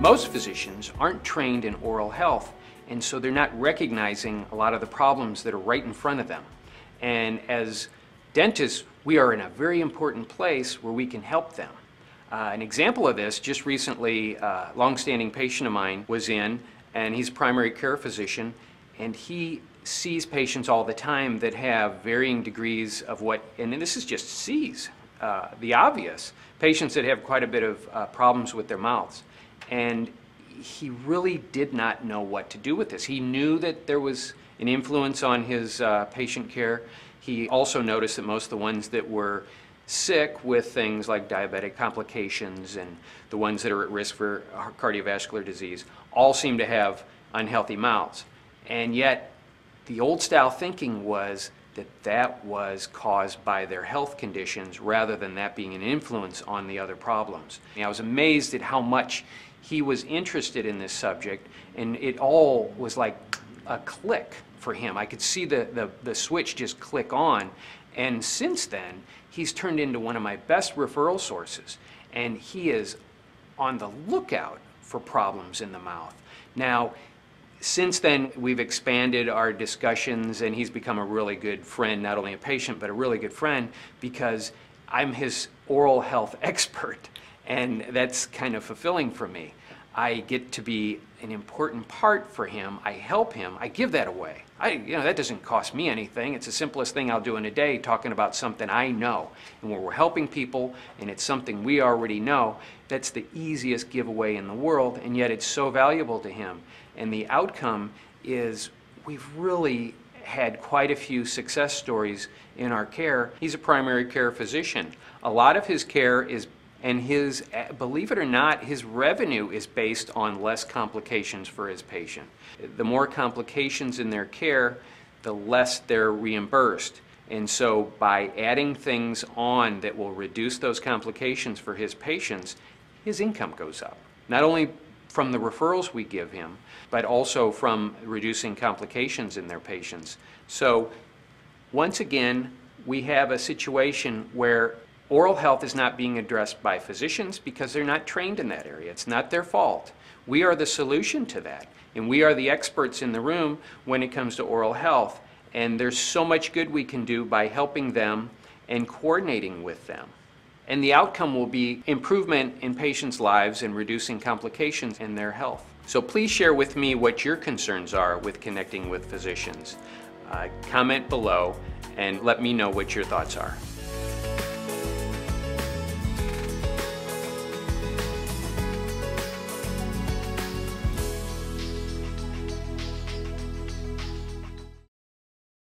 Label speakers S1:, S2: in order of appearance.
S1: Most physicians aren't trained in oral health, and so they're not recognizing a lot of the problems that are right in front of them. And as dentists, we are in a very important place where we can help them. An example of this, just recently, a long-standing patient of mine was in, and he's a primary care physician, and he sees patients all the time that have varying degrees of what, and this is just sees, the obvious, patients that have quite a bit of problems with their mouths. And he really did not know what to do with this. He knew that there was an influence on his patient care. He also noticed that most of the ones that were sick with things like diabetic complications and the ones that are at risk for cardiovascular disease all seem to have unhealthy mouths. And yet, the old style thinking was that that was caused by their health conditions rather than that being an influence on the other problems. I was amazed at how much he was interested in this subject, and it all was like a click for him. I could see the switch just click on, and since then he's turned into one of my best referral sources, and he is on the lookout for problems in the mouth. Now, since then, we've expanded our discussions, and he's become a really good friend, not only a patient, but a really good friend, because I'm his oral health expert, and that's kind of fulfilling for me. I get to be an important part for him. I help him. I give that away. That doesn't cost me anything. It's the simplest thing I'll do in a day, talking about something I know. And when we're helping people and it's something we already know, that's the easiest giveaway in the world, and yet it's so valuable to him. And the outcome is we've really had quite a few success stories in our care. He's a primary care physician. A lot of his care is, and his, believe it or not, his revenue is based on less complications for his patient. The more complications in their care, the less they're reimbursed. And so by adding things on that will reduce those complications for his patients, his income goes up. Not only from the referrals we give him, but also from reducing complications in their patients. So once again, we have a situation where oral health is not being addressed by physicians because they're not trained in that area. It's not their fault. We are the solution to that, and we are the experts in the room when it comes to oral health. And there's so much good we can do by helping them and coordinating with them. And the outcome will be improvement in patients' lives and reducing complications in their health. So please share with me what your concerns are with connecting with physicians. Comment below and let me know what your thoughts are.